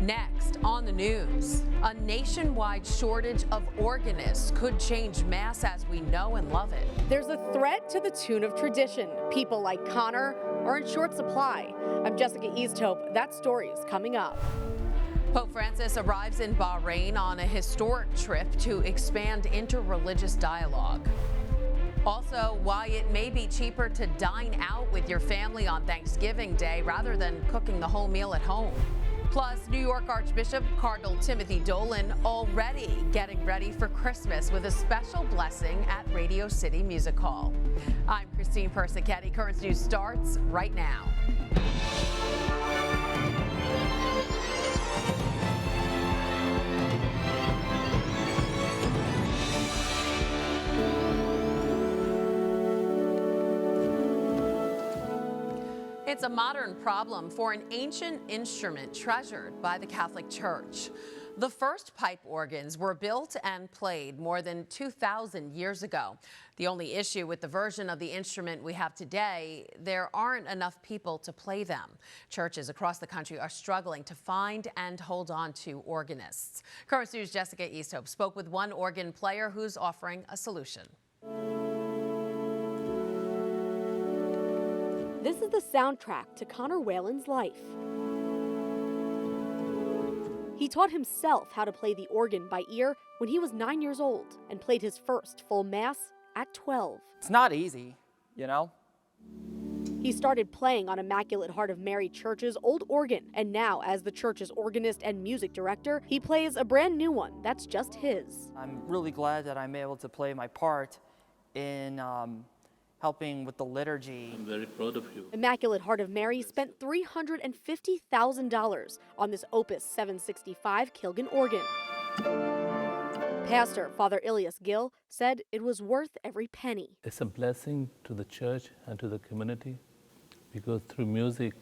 Next on the news, a nationwide shortage of organists could change Mass as we know and love it. There's a threat to the tune of tradition. People like Connor are in short supply. I'm Jessica Easthope. That story is coming up. Pope Francis arrives in Bahrain on a historic trip to expand interreligious dialogue. Also, why it may be cheaper to dine out with your family on Thanksgiving Day rather than cooking the whole meal at home. Plus, New York Archbishop Cardinal Dolan already getting ready for Christmas with a special blessing at Radio City Music Hall. I'm Christine Persichetti. Currents News starts right now. It's a modern problem for an ancient instrument treasured by the Catholic Church. The first pipe organs were built and played more than 2,000 years ago. The only issue with the version of the instrument we have today, there aren't enough people to play them. Churches across the country are struggling to find and hold on to organists. Currents News' Jessica Easthope spoke with one organ player who's offering a solution. This is the soundtrack to Connor Whalen's life. He taught himself how to play the organ by ear when he was 9 years old and played his first full Mass at 12. It's not easy, you know? He started playing on Immaculate Heart of Mary Church's old organ, and now as the church's organist and music director, he plays a brand new one that's just his. I'm really glad that I'm able to play my part in helping with the liturgy. I'm very proud of you. Immaculate Heart of Mary spent $350,000 on this Opus 765 Kilgan organ. Pastor Father Elias Gill said it was worth every penny. It's a blessing to the church and to the community because through music,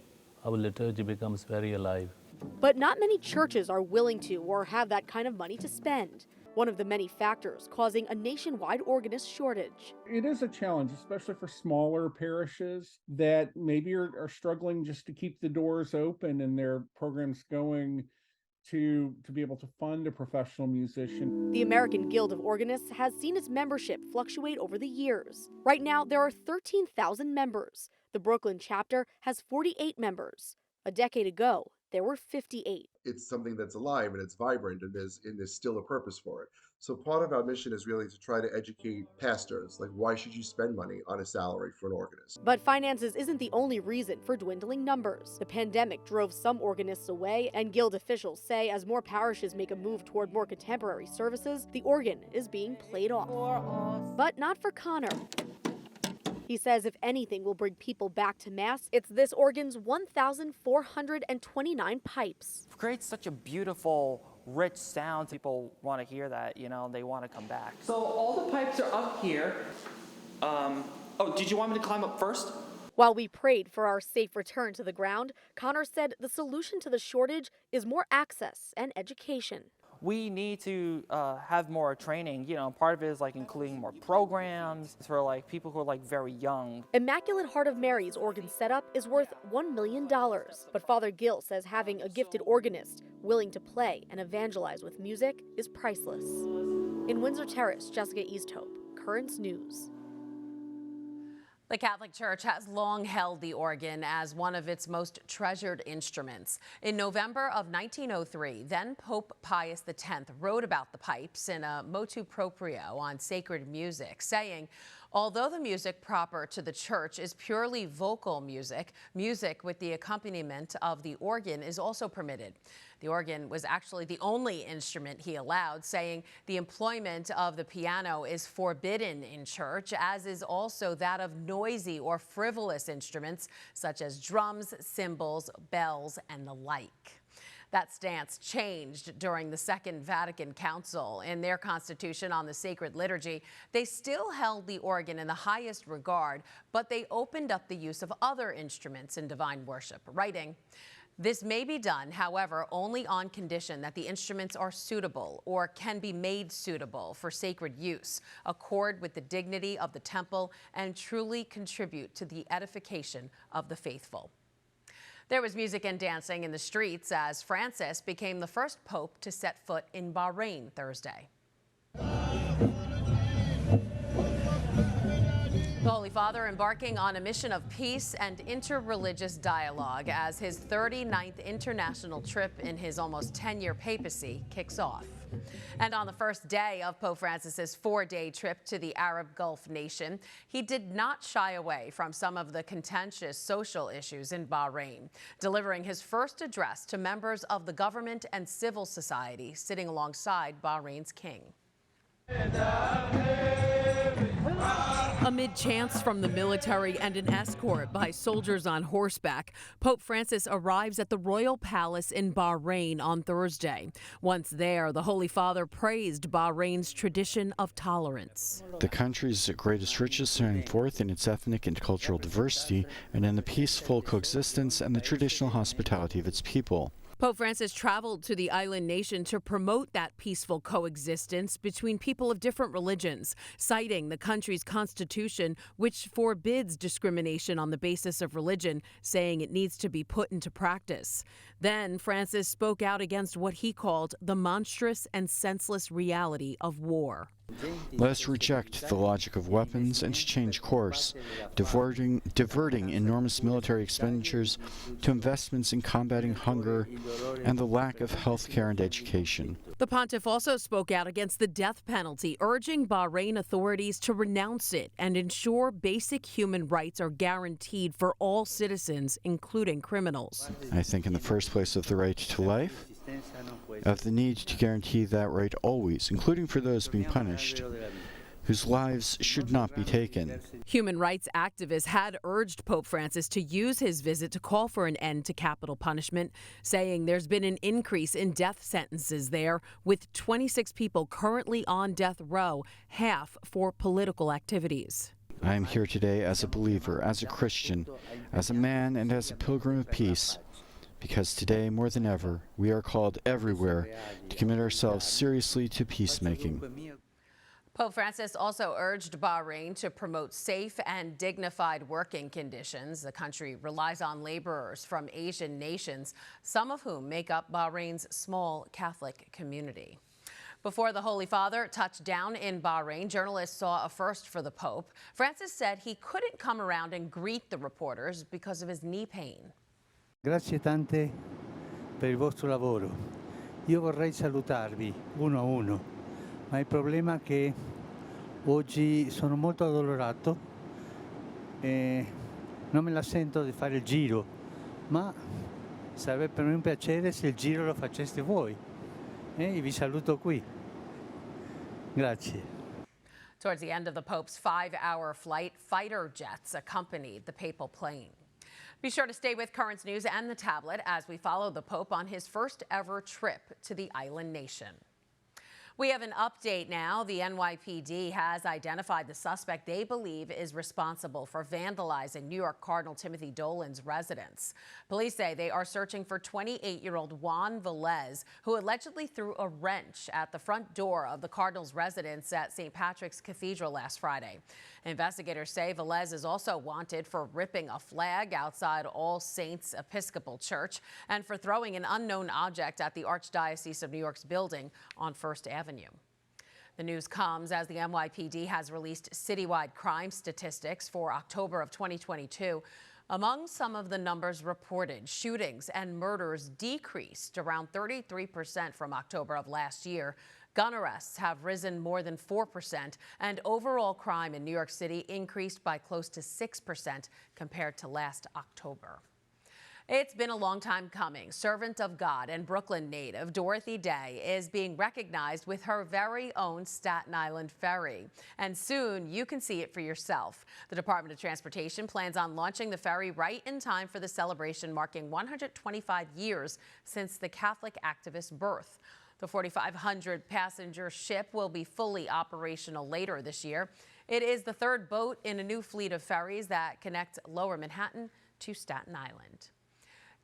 our liturgy becomes very alive. But not many churches are willing to or have that kind of money to spend. One of the many factors causing a nationwide organist shortage. It is a challenge, especially for smaller parishes that maybe are struggling just to keep the doors open and their programs going to be able to fund a professional musician. The American Guild of Organists has seen its membership fluctuate over the years. Right now, there are 13,000 members. The Brooklyn chapter has 48 members. A decade ago, there were 58. It's something that's alive and it's vibrant, and there's still a purpose for it. So part of our mission is really to try to educate pastors, like why should you spend money on a salary for an organist? But finances isn't the only reason for dwindling numbers. The pandemic drove some organists away, and Guild officials say as more parishes make a move toward more contemporary services, the organ is being played off. But not for Connor. He says if anything will bring people back to Mass, it's this organ's 1,429 pipes. It creates such a beautiful, rich sound. People want to hear that, you know, they want to come back. So all the pipes are up here. Oh, did you want me to climb up first? While we prayed for our safe return to the ground, Connor said the solution to the shortage is more access and education. We need to have more training. You know, part of it is like including more programs for like people who are like very young. Immaculate Heart of Mary's organ setup is worth $1 million. But Father Gill says having a gifted organist willing to play and evangelize with music is priceless. In Windsor Terrace, Jessica Easthope, Currents News. The Catholic Church has long held the organ as one of its most treasured instruments. In November of 1903, then Pope Pius X wrote about the pipes in a motu proprio on sacred music, saying, although the music proper to the church is purely vocal music, music with the accompaniment of the organ is also permitted. The organ was actually the only instrument he allowed, saying the employment of the piano is forbidden in church, as is also that of noisy or frivolous instruments such as drums, cymbals, bells, and the like. That stance changed during the Second Vatican Council. In their constitution on the sacred liturgy, they still held the organ in the highest regard, but they opened up the use of other instruments in divine worship, writing, this may be done, however, only on condition that the instruments are suitable or can be made suitable for sacred use, accord with the dignity of the temple, and truly contribute to the edification of the faithful. There was music and dancing in the streets as Francis became the first pope to set foot in Bahrain Thursday. The Holy Father embarking on a mission of peace and interreligious dialogue as his 39th international trip in his almost 10-year papacy kicks off. And on the first day of Pope Francis's 4-day trip to the Arab Gulf nation, he did not shy away from some of the contentious social issues in Bahrain, delivering his first address to members of the government and civil society sitting alongside Bahrain's king. Amid chants from the military and an escort by soldiers on horseback, Pope Francis arrives at the royal palace in Bahrain on Thursday. Once there, the Holy Father praised Bahrain's tradition of tolerance. The country's greatest riches shine forth in its ethnic and cultural diversity and in the peaceful coexistence and the traditional hospitality of its people. Pope Francis traveled to the island nation to promote that peaceful coexistence between people of different religions, citing the country's constitution, which forbids discrimination on the basis of religion, saying it needs to be put into practice. Then Francis spoke out against what he called the monstrous and senseless reality of war. Let us reject the logic of weapons and change course, diverting enormous military expenditures to investments in combating hunger and the lack of health care and education. The pontiff also spoke out against the death penalty, urging Bahrain authorities to renounce it and ensure basic human rights are guaranteed for all citizens, including criminals. I think in the first place of the right to life, of the need to guarantee that right always, including for those being punished, whose lives should not be taken. Human rights activists had urged Pope Francis to use his visit to call for an end to capital punishment, saying there's been an increase in death sentences there, with 26 people currently on death row, half for political activities. I am here today as a believer, as a Christian, as a man, and as a pilgrim of peace. Because today, more than ever, we are called everywhere to commit ourselves seriously to peacemaking. Pope Francis also urged Bahrain to promote safe and dignified working conditions. The country relies on laborers from Asian nations, some of whom make up Bahrain's small Catholic community. Before the Holy Father touched down in Bahrain, journalists saw a first for the Pope. Francis said he couldn't come around and greet the reporters because of his knee pain. Grazie tante per il vostro lavoro. Io vorrei salutarvi uno a uno, ma il problema è che oggi sono molto addolorato e non me la sento di fare il giro, ma sarebbe per me un piacere se il giro lo faceste voi. E vi saluto qui. Grazie. Towards the end of the Pope's 5-hour flight, fighter jets accompanied the papal plane. Be sure to stay with Currents News and the tablet as we follow the Pope on his first ever trip to the island nation. We have an update now. The NYPD has identified the suspect they believe is responsible for vandalizing New York Cardinal Timothy Dolan's residence. Police say they are searching for 28-year-old Juan Velez, who allegedly threw a wrench at the front door of the Cardinal's residence at St. Patrick's Cathedral last Friday. Investigators say Velez is also wanted for ripping a flag outside All Saints Episcopal Church and for throwing an unknown object at the Archdiocese of New York's building on First Avenue. The news comes as the NYPD has released citywide crime statistics for October of 2022. Among some of the numbers reported, shootings and murders decreased around 33% from October of last year. Gun arrests have risen more than 4%, and overall crime in New York City increased by close to 6% compared to last October. It's been a long time coming. Servant of God and Brooklyn native Dorothy Day is being recognized with her very own Staten Island ferry. And soon you can see it for yourself. The Department of Transportation plans on launching the ferry right in time for the celebration marking 125 years since the Catholic activist's birth. The 4,500 passenger ship will be fully operational later this year. It is the third boat in a new fleet of ferries that connect Lower Manhattan to Staten Island.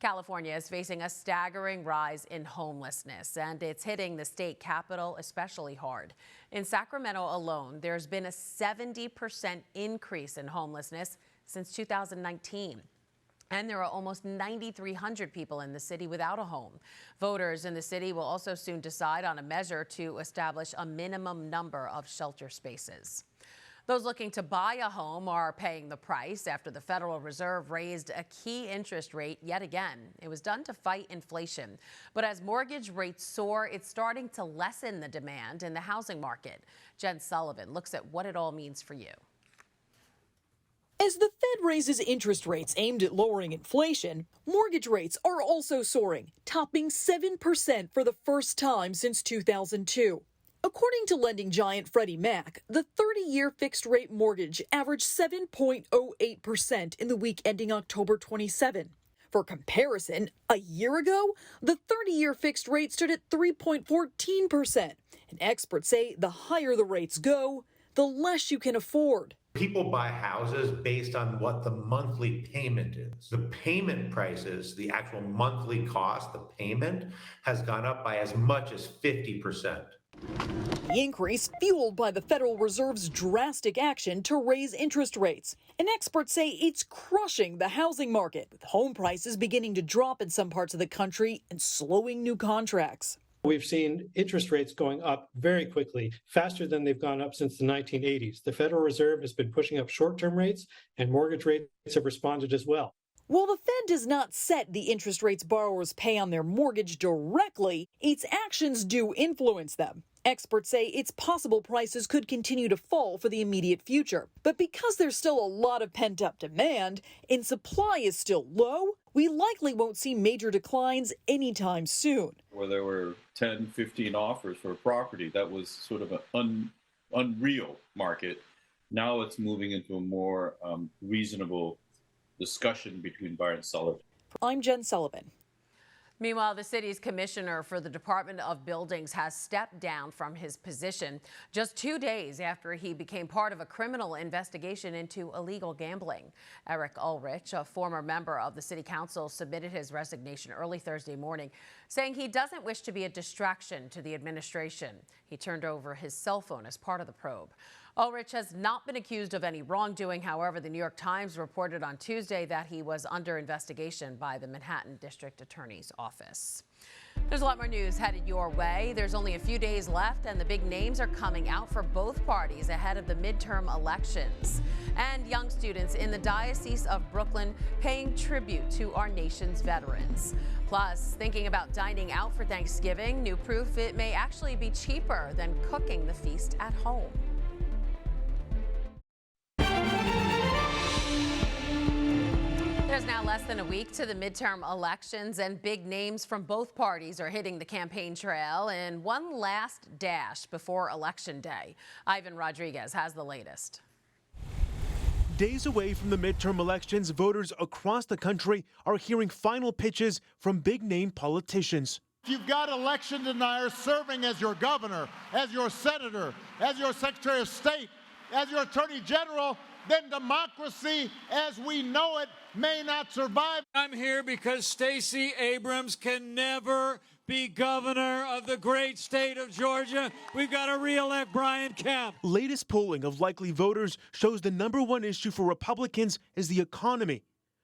California is facing a staggering rise in homelessness, and it's hitting the state capital especially hard. In Sacramento alone, there's been a 70% increase in homelessness since 2019. And there are almost 9,300 people in the city without a home. Voters in the city will also soon decide on a measure to establish a minimum number of shelter spaces. Those looking to buy a home are paying the price after the Federal Reserve raised a key interest rate yet again. It was done to fight inflation. But as mortgage rates soar, it's starting to lessen the demand in the housing market. Jen Sullivan looks at what it all means for you. As the Fed raises interest rates aimed at lowering inflation, mortgage rates are also soaring, topping 7% for the first time since 2002. According to lending giant Freddie Mac, the 30-year fixed-rate mortgage averaged 7.08% in the week ending October 27. For comparison, a year ago, the 30-year fixed rate stood at 3.14%. And experts say the higher the rates go, the less you can afford. People buy houses based on what the monthly payment is. The payment prices, the actual monthly cost, the payment, has gone up by as much as 50%. The increase fueled by the Federal Reserve's drastic action to raise interest rates. And experts say it's crushing the housing market, with home prices beginning to drop in some parts of the country and slowing new contracts. We've seen interest rates going up very quickly, faster than they've gone up since the 1980s. The Federal Reserve has been pushing up short-term rates, and mortgage rates have responded as well. While the Fed does not set the interest rates borrowers pay on their mortgage directly, its actions do influence them. Experts say it's possible prices could continue to fall for the immediate future. But because there's still a lot of pent-up demand and supply is still low, we likely won't see major declines anytime soon. Where there were 10, 15 offers for a property, that was sort of an unreal market. Now it's moving into a more reasonable discussion between buyer and seller. I'm Jen Sullivan. Meanwhile, the city's commissioner for the Department of Buildings has stepped down from his position just 2 days after he became part of a criminal investigation into illegal gambling. Eric Ulrich, a former member of the city council, submitted his resignation early Thursday morning, saying he doesn't wish to be a distraction to the administration. He turned over his cell phone as part of the probe. Ulrich has not been accused of any wrongdoing. However, the New York Times reported on Tuesday that he was under investigation by the Manhattan District Attorney's Office. There's a lot more news headed your way. There's only a few days left, and the big names are coming out for both parties ahead of the midterm elections. And young students in the Diocese of Brooklyn paying tribute to our nation's veterans. Plus, thinking about dining out for Thanksgiving, new proof it may actually be cheaper than cooking the feast at home. There's now less than a week to the midterm elections, and big names from both parties are hitting the campaign trail in one last dash before Election Day. Ivan Rodriguez has the latest. Days away from the midterm elections, voters across the country are hearing final pitches from big-name politicians. If you've got election deniers serving as your governor, as your senator, as your secretary of state, as your attorney general, then democracy as we know it may not survive. I'm here because Stacey Abrams can never be governor of the great state of Georgia. We've got to re-elect Brian Kemp. Latest polling of likely voters shows the #1 issue for Republicans is the economy.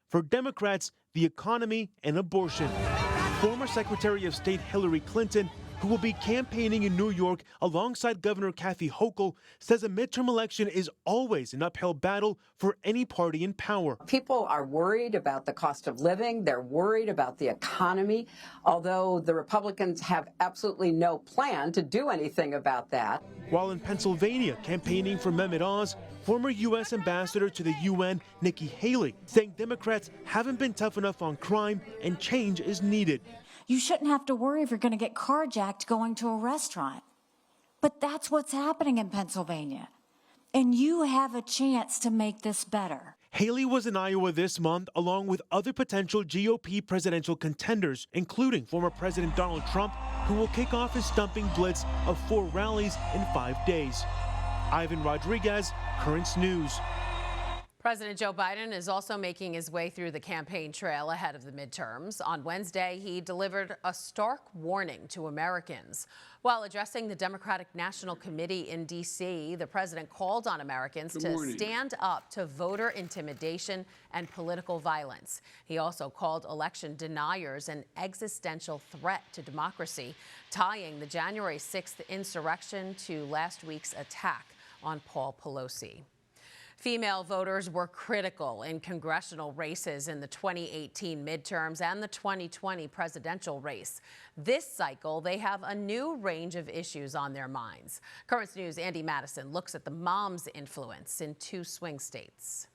For Democrats, the economy and abortion. Former Secretary of State Hillary Clinton, who will be campaigning in New York alongside Governor Kathy Hochul, says a midterm election is always an uphill battle for any party in power. People are worried about the cost of living. They're worried about the economy, although the Republicans have absolutely no plan to do anything about that. While in Pennsylvania, campaigning for Mehmet Oz, former U.S. Ambassador to the UN, Nikki Haley, saying Democrats haven't been tough enough on crime and change is needed. You shouldn't have to worry if you're going to get carjacked going to a restaurant. But that's what's happening in Pennsylvania. And you have a chance to make this better. Haley was in Iowa this month, along with other potential GOP presidential contenders, including former President Donald Trump, who will kick off his stumping blitz of 4 rallies in 5 days. Ivan Rodriguez, Currents News. President Joe Biden is also making his way through the campaign trail ahead of the midterms. On Wednesday, he delivered a stark warning to Americans. While addressing the Democratic National Committee in D.C., the president called on Americans to stand up to voter intimidation and political violence. He also called election deniers an existential threat to democracy, tying the January 6th insurrection to last week's attack on Paul Pelosi. Female voters were critical in congressional races in the 2018 midterms and the 2020 presidential race. This cycle, they have a new range of issues on their minds. Currents News' Andy Madison looks at the mom's influence in 2 swing states.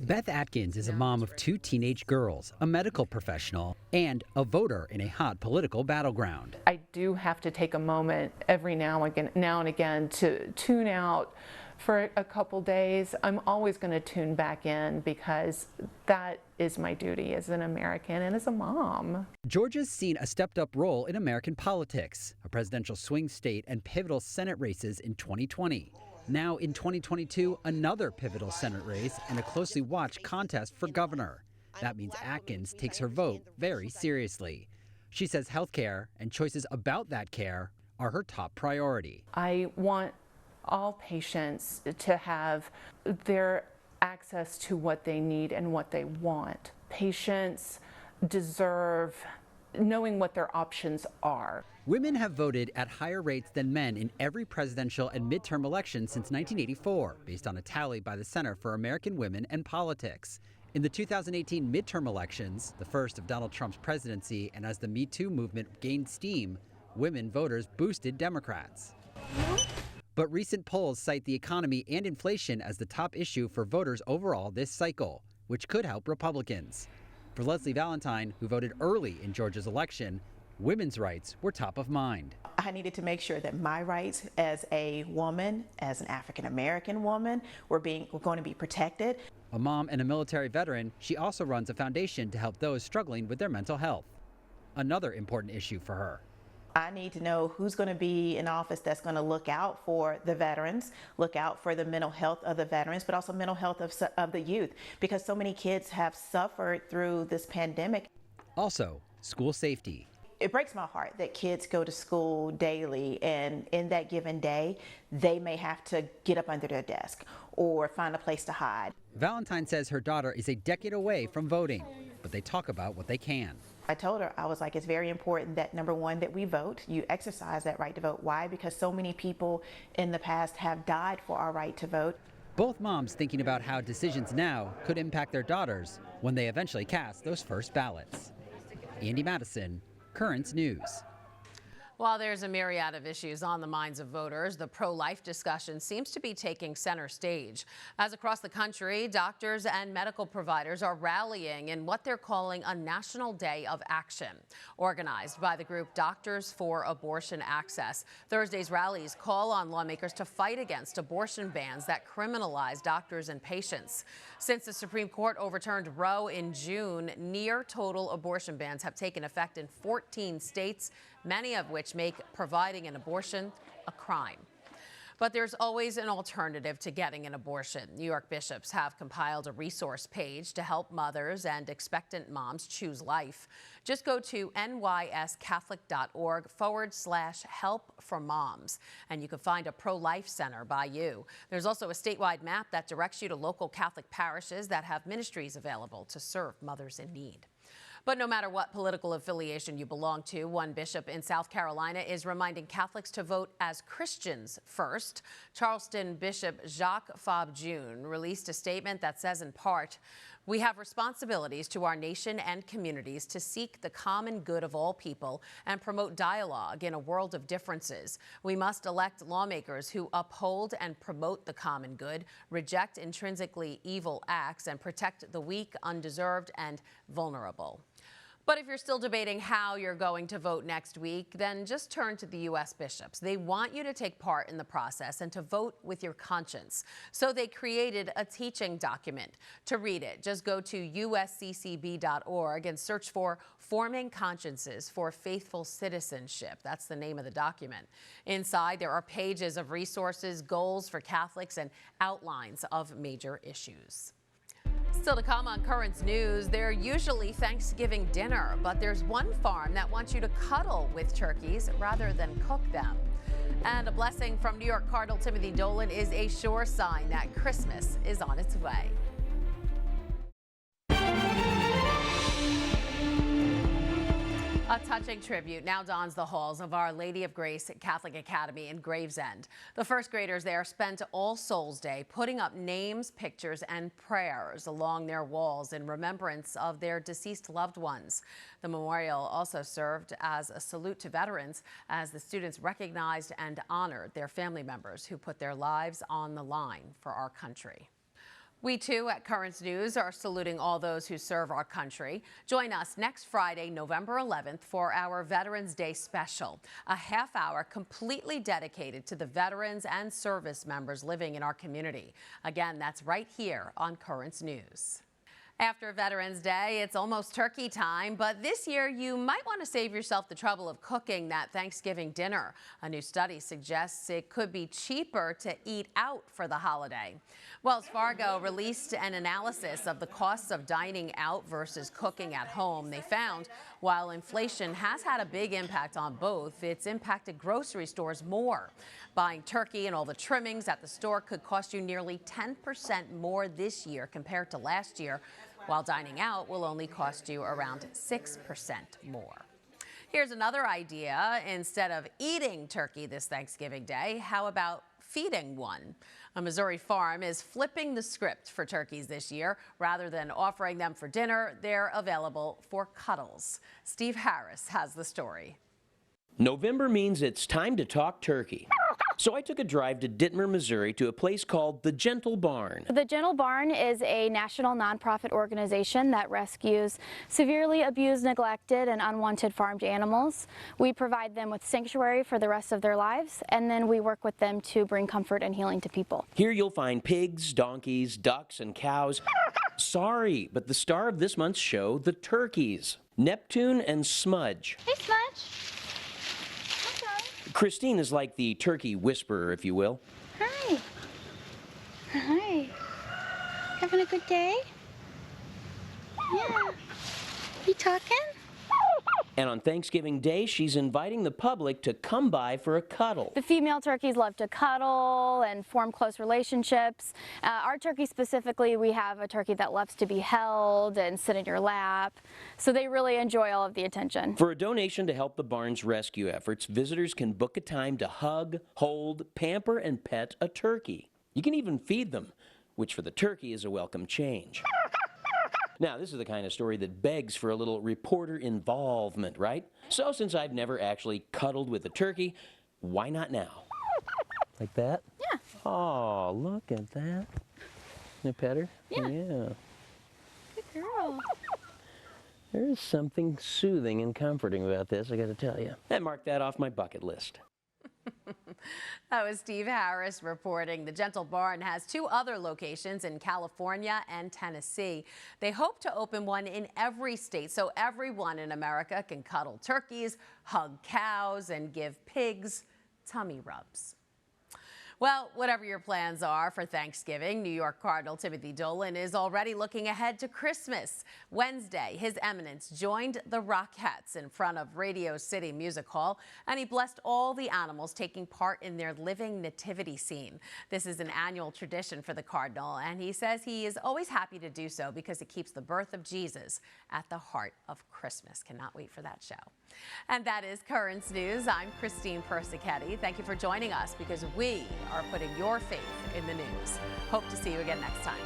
Beth Atkins is a mom of 2 teenage girls, a medical professional, and a voter in a hot political battleground. I do have to take a moment every now and again to tune out for a couple days. I'm always going to tune back in because that is my duty as an American and as a mom. Georgia's seen a stepped-up role in American politics, a presidential swing state and pivotal Senate races in 2020. Now in 2022, another pivotal Senate race and a closely watched contest for governor. That means Atkins takes her vote very seriously. She says health care and choices about that care are her top priority. I want all patients to have their access to what they need and what they want. Patients deserve knowing what their options are. Women have voted at higher rates than men in every presidential and midterm election since 1984, based on a tally by the Center for American Women and Politics. In the 2018 midterm elections, the first of Donald Trump's presidency, and as the Me Too movement gained steam, women voters boosted Democrats. But recent polls cite the economy and inflation as the top issue for voters overall this cycle, which could help Republicans. For Leslie Valentine, who voted early in Georgia's election, women's rights were top of mind. I needed to make sure that my rights as a woman, as an African American woman, were going to be protected. A mom and a military veteran, she also runs a foundation to help those struggling with their mental health. Another important issue for her. I need to know who's going to be in office that's going to look out for the veterans, look out for the mental health of the veterans, but also mental health of the youth, because so many kids have suffered through this pandemic. Also, school safety. It breaks my heart that kids go to school daily, and in that given day, they may have to get up under their desk or find a place to hide. Valentine says her daughter is a decade away from voting, but they talk about what they can. I told her, I was like, it's very important that, number one, that we vote. You exercise that right to vote. Why? Because so many people in the past have died for our right to vote. Both moms thinking about how decisions now could impact their daughters when they eventually cast those first ballots. Andy Madison, Currents News. While there's a myriad of issues on the minds of voters, the pro-life discussion seems to be taking center stage. As across the country, doctors and medical providers are rallying in what they're calling a National Day of Action. Organized by the group Doctors for Abortion Access, Thursday's rallies call on lawmakers to fight against abortion bans that criminalize doctors and patients. Since the Supreme Court overturned Roe in June, near-total abortion bans have taken effect in 14 states, many of which make providing an abortion a crime. But there's always an alternative to getting an abortion. New York bishops have compiled a resource page to help mothers and expectant moms choose life. Just go to nyscatholic.org/help for moms, and you can find a pro-life center by you. There's also a statewide map that directs you to local Catholic parishes that have ministries available to serve mothers in need. But no matter what political affiliation you belong to, one bishop in South Carolina is reminding Catholics to vote as Christians first. Charleston Bishop Jacques Fabre-June released a statement that says in part, "We have responsibilities to our nation and communities to seek the common good of all people and promote dialogue in a world of differences. We must elect lawmakers who uphold and promote the common good, reject intrinsically evil acts, and protect the weak, undeserved, and vulnerable." But if you're still debating how you're going to vote next week, then just turn to the U.S. bishops. They want you to take part in the process and to vote with your conscience. So they created a teaching document. To read it, just go to usccb.org and search for Forming Consciences for Faithful Citizenship. That's the name of the document. Inside, there are pages of resources, goals for Catholics, and outlines of major issues. Still to come on Currents News, they're usually Thanksgiving dinner, but there's one farm that wants you to cuddle with turkeys rather than cook them. And a blessing from New York Cardinal Dolan is a sure sign that Christmas is on its way. A touching tribute now dons the halls of Our Lady of Grace Catholic Academy in Gravesend. The first graders there spent All Souls Day putting up names, pictures, and prayers along their walls in remembrance of their deceased loved ones. The memorial also served as a salute to veterans as the students recognized and honored their family members who put their lives on the line for our country. We, too, at Currents News are saluting all those who serve our country. Join us next Friday, November 11th, for our Veterans Day special, a half hour completely dedicated to the veterans and service members living in our community. Again, that's right here on Currents News. After Veterans Day, it's almost turkey time, but this year you might want to save yourself the trouble of cooking that Thanksgiving dinner. A new study suggests it could be cheaper to eat out for the holiday. Wells Fargo released an analysis of the costs of dining out versus cooking at home. They found while inflation has had a big impact on both, it's impacted grocery stores more. Buying turkey and all the trimmings at the store could cost you nearly 10% more this year compared to last year, while dining out will only cost you around 6% more. Here's another idea. Instead of eating turkey this Thanksgiving Day, how about feeding one? A Missouri farm is flipping the script for turkeys this year. Rather than offering them for dinner, they're available for cuddles. Steve Harris has the story. November means it's time to talk turkey. So I took a drive to Dittmer, Missouri to a place called the Gentle Barn. The Gentle Barn is a national nonprofit organization that rescues severely abused, neglected, and unwanted farmed animals. We provide them with sanctuary for the rest of their lives, and then we work with them to bring comfort and healing to people. Here you'll find pigs, donkeys, ducks, and cows. Sorry, but the star of this month's show, the turkeys, Neptune and Smudge. Hey, Smudge. Christine is like the turkey whisperer, if you will. Hi. Hi. Having a good day? Yeah. You talking? And on Thanksgiving Day, she's inviting the public to come by for a cuddle. The female turkeys love to cuddle and form close relationships. Our turkey specifically, we have a turkey that loves to be held and sit in your lap. So they really enjoy all of the attention. For a donation to help the barn's rescue efforts, visitors can book a time to hug, hold, pamper, and pet a turkey. You can even feed them, which for the turkey is a welcome change. Now, this is the kind of story that begs for a little reporter involvement, right? So since I've never actually cuddled with a turkey, why not now? Like that? Yeah. Oh, look at that. You pet her? Yeah. Yeah. Good girl. There's something soothing and comforting about this, I gotta tell you. I marked that off my bucket list. That was Steve Harris reporting. The Gentle Barn has 2 other locations in California and Tennessee. They hope to open one in every state so everyone in America can cuddle turkeys, hug cows, and give pigs tummy rubs. Well, whatever your plans are for Thanksgiving, New York Cardinal Dolan is already looking ahead to Christmas. Wednesday, His Eminence joined the Rockettes in front of Radio City Music Hall, and he blessed all the animals taking part in their living nativity scene. This is an annual tradition for the Cardinal, and he says he is always happy to do so because it keeps the birth of Jesus at the heart of Christmas. Cannot wait for that show. And that is Currents News. I'm Christine Persichetti. Thank you for joining us because we are putting your faith in the news. Hope to see you again next time.